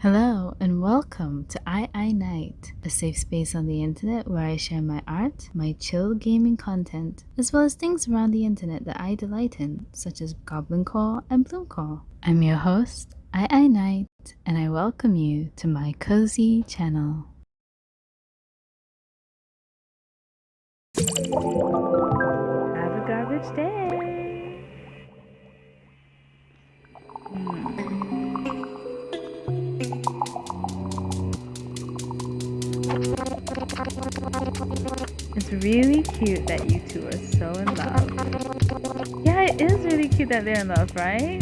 Hello and welcome to I Night, a safe space on the internet where I share my art, my chill gaming content, as well as things around the internet that I delight in, such as Goblin Core and Bloom Core. I'm your host, I Night, and I welcome you to my cozy channel. Have a garbage day! It's really cute that you two are so in love. Yeah, it is really cute that they're in love, right?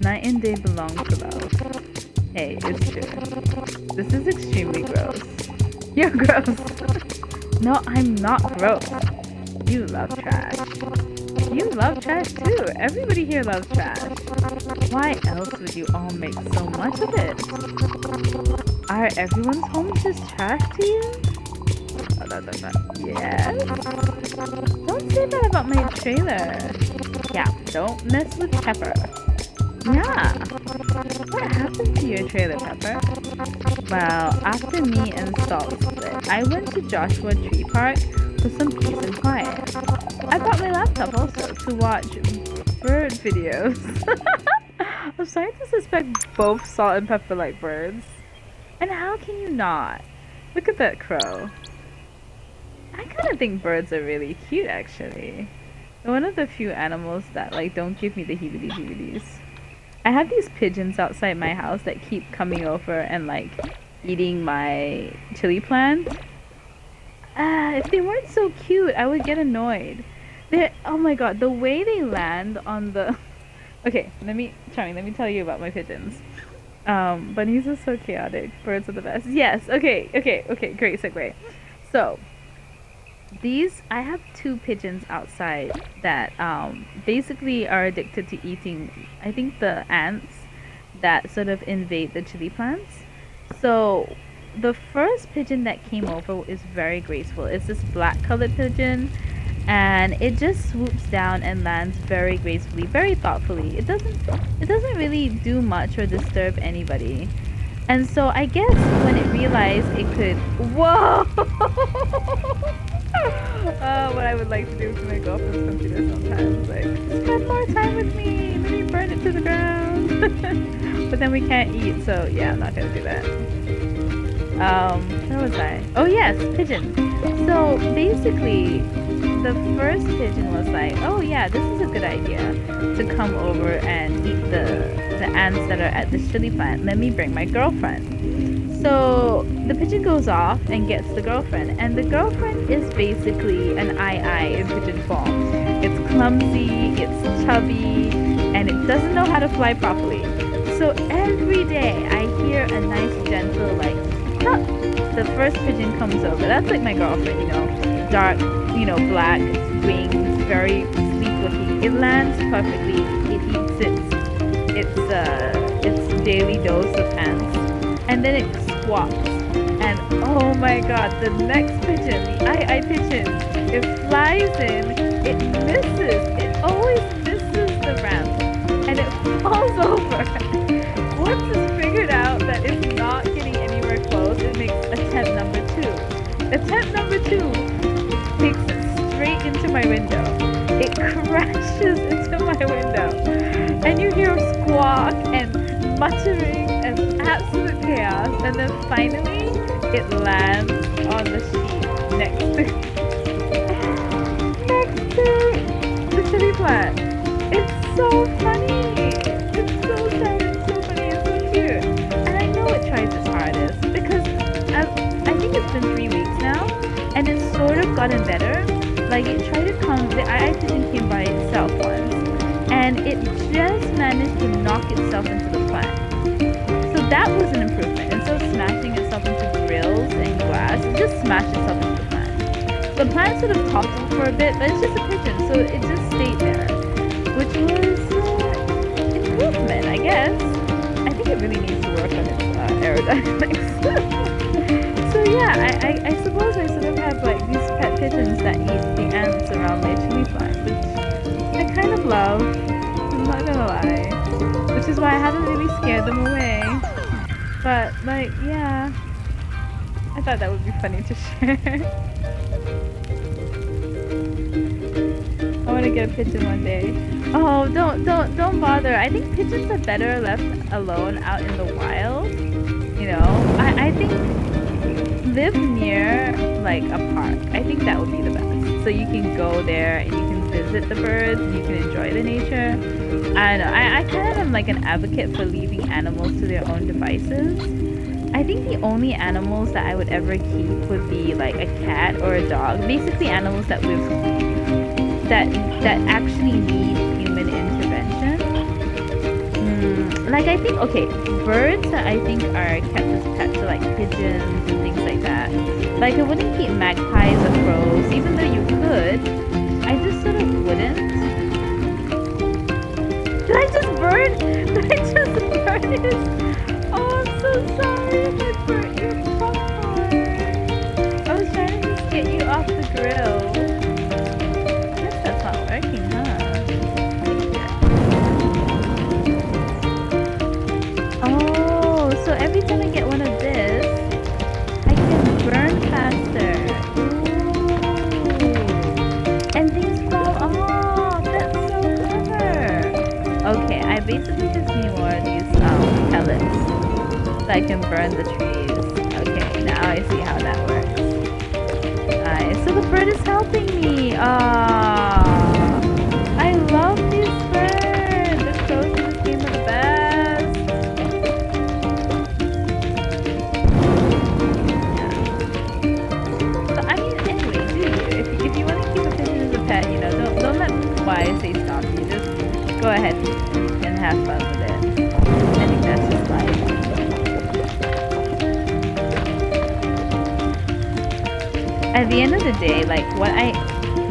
Night and day belong to love. Hey, it's true. This is extremely gross. You're gross. No, I'm not gross. You love trash. You love trash too. Everybody here loves trash. Why else would you all make so much of it? Are everyone's homes just trash to you? Yes? Don't say that about my trailer. Yeah, don't mess with Pepper. Yeah. What happened to your trailer, Pepper? Well, after me and Salt split, I went to Joshua Tree Park for some peace and quiet. I brought my laptop also to watch bird videos. I'm starting to suspect both Salt and Pepper like birds. And how can you not? Look at that crow. I kind of think birds are really cute, actually. They're one of the few animals that don't give me the heebie-jeebies. I have these pigeons outside my house that keep coming over and eating my chili plant. If they weren't so cute, I would get annoyed. Oh my god, the way they land on the... Okay, let me tell you about my pigeons. Bunnies are so chaotic. Birds are the best. Yes, okay, great segue. So, I have two pigeons outside that basically are addicted to eating, I think, the ants that sort of invade the chili plants. So the first pigeon that came over is very graceful. It's this black colored pigeon, and it just swoops down and lands very gracefully, very thoughtfully. It doesn't really do much or disturb anybody. And so I guess when it realized it could... Whoa! What I would like to do to my girlfriend's computer sometimes. Spend more time with me! Let me burn it to the ground! But then we can't eat, so yeah, I'm not gonna do that. Where was I? Oh yes, pigeons. So basically, the first pigeon was like, oh yeah, this is a good idea to come over and eat the ants that are at this chili plant. Let me bring my girlfriend. So the pigeon goes off and gets the girlfriend, and the girlfriend is basically an in pigeon form. It's clumsy, it's chubby, and it doesn't know how to fly properly. So every day I hear a nice gentle huh. The first pigeon comes over. That's like my girlfriend, dark, black wings, very sleek looking. It lands perfectly. It eats its daily dose of ants, and then it squawks. And oh my god, the next pigeon, the pigeon, it flies in, it misses. It always misses the ramp, and it falls over. Once it's figured out that it's not getting anywhere close, it makes attempt number 2. Attempt number 2 takes it straight into my window. It crashes into my window, and you hear a squawk and muttering and absolute chaos, and then finally it lands on the sheet next to the chili plant. It's so funny. It's so sad and so funny and so cute. And I know it tries its hardest because I think it's been 3 weeks now, and it's sort of gotten better. It tried to come. The pigeon came by itself once, and it just managed to knock itself into the plant. So that was an improvement. Instead of smashing itself into grills and glass, it just smashed itself into the plant. The plant sort of toppled for a bit, but it's just a pigeon, so it just stayed there, which was improvement, I guess. I think it really needs to work on its aerodynamics. So yeah, I suppose I sort of have these pet pigeons that eat the ants around my chili plant, which I kind of love. I'm not gonna lie. Which is why I haven't really scared them away. But like, yeah, I thought that would be funny to share. I want to get a pigeon one day. Oh, don't bother. I think pigeons are better left alone out in the wild. You know, I think live near like a park. I think that would be the best. So you can go there and you can visit the birds, you can enjoy the nature. I don't know. I kind of am like an advocate for leaving animals to their own devices. I think the only animals that I would ever keep would be like a cat or a dog. Basically animals that that actually need human intervention. Like I think, okay, birds that I think are kept as pets are like pigeons and things like that. Like I wouldn't keep magpies or crows, even though you could. I just sort of wouldn't. Did I just burn? Did I just burn his? Oh, I'm so sorry if I burnt your popcorn. I was trying to just get you off the grill. Guess that's not working, huh? Oh, so every time I get one of this, I can burn faster. Ooh. And things fall off. That's so clever. Okay, I basically just need more of these pellets so I can burn the trees. Okay, now I see how that works. Nice. So the bird is helping me. Ah, I love these birds. The crows in this game are the best. So I mean, anyway, do you? If you want to keep a pigeon as a pet, you know, don't let why I say stop you. Just go ahead and have fun with it. I think that's just life. At the end of the day, like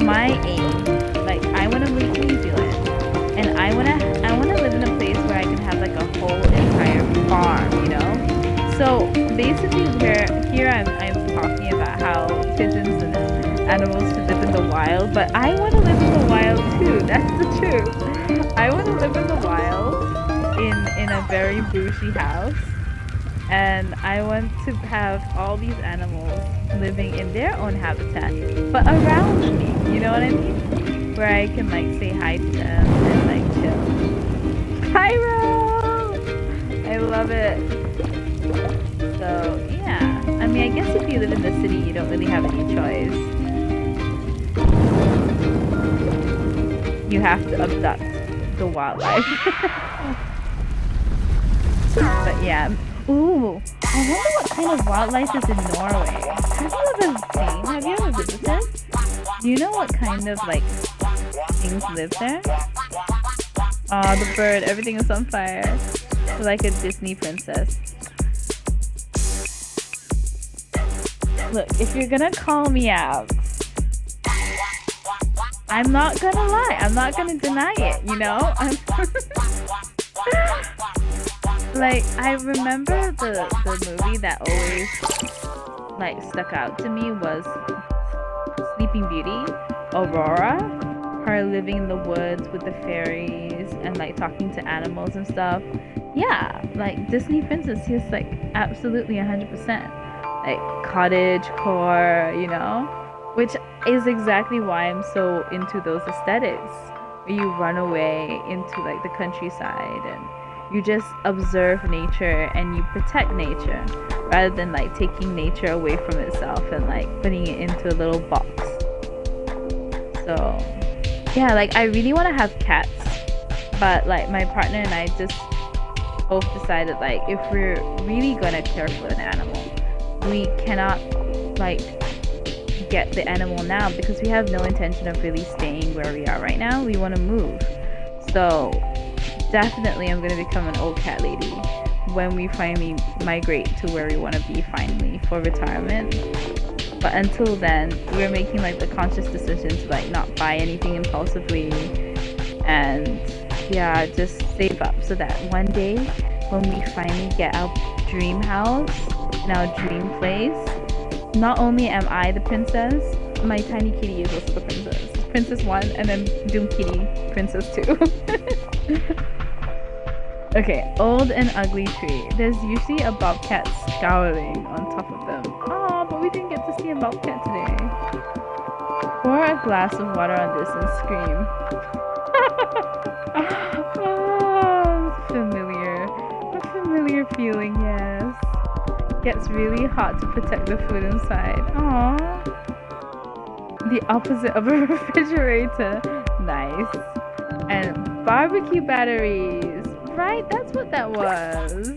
my aim, like I want to move to New Zealand, and I wanna live in a place where I can have like a whole entire farm, you know. So basically, here I'm talking about how pigeons and animals should live in the wild, but I want to live in the wild too. That's the truth. I want to live in the wild in a very bougie house. And I want to have all these animals living in their own habitat, but around me, you know what I mean? Where I can like say hi to them and like chill. Pyro! I love it. So yeah, I mean, I guess if you live in the city, you don't really have any choice. You have to abduct the wildlife. But yeah. Ooh, I wonder what kind of wildlife is in Norway. Have you ever visited? Do you know what kind of like things live there? Oh, the bird, everything is on fire. Like a Disney princess. Look, if you're gonna call me out, I'm not gonna lie. I'm not gonna deny it, you know? Like, I remember the movie that always, like, stuck out to me was Sleeping Beauty, Aurora. Her living in the woods with the fairies and, like, talking to animals and stuff. Yeah, like, Disney princess, she's, like, absolutely 100%. Like, cottage core, you know? Which is exactly why I'm so into those aesthetics. Where you run away into, like, the countryside and you just observe nature and you protect nature rather than like taking nature away from itself and like putting it into a little box. So yeah, like I really want to have cats, but like my partner and I just both decided like if we're really gonna care for an animal, we cannot like get the animal now because we have no intention of really staying where we are right now. We want to move. So definitely I'm going to become an old cat lady when we finally migrate to where we want to be finally for retirement. But until then, we're making like the conscious decision to like not buy anything impulsively and yeah, just save up so that one day when we finally get our dream house and our dream place, not only am I the princess, my tiny kitty is also the princess. Princess 1 and then Doom Kitty Princess 2. Okay, old and ugly tree. There's usually a bobcat scowling on top of them. Oh, but we didn't get to see a bobcat today. Pour a glass of water on this and scream. Oh, familiar. A familiar feeling, yes. Gets really hot to protect the food inside. Aww. The opposite of a refrigerator. Nice. And barbecue batteries. Right, that's what that was.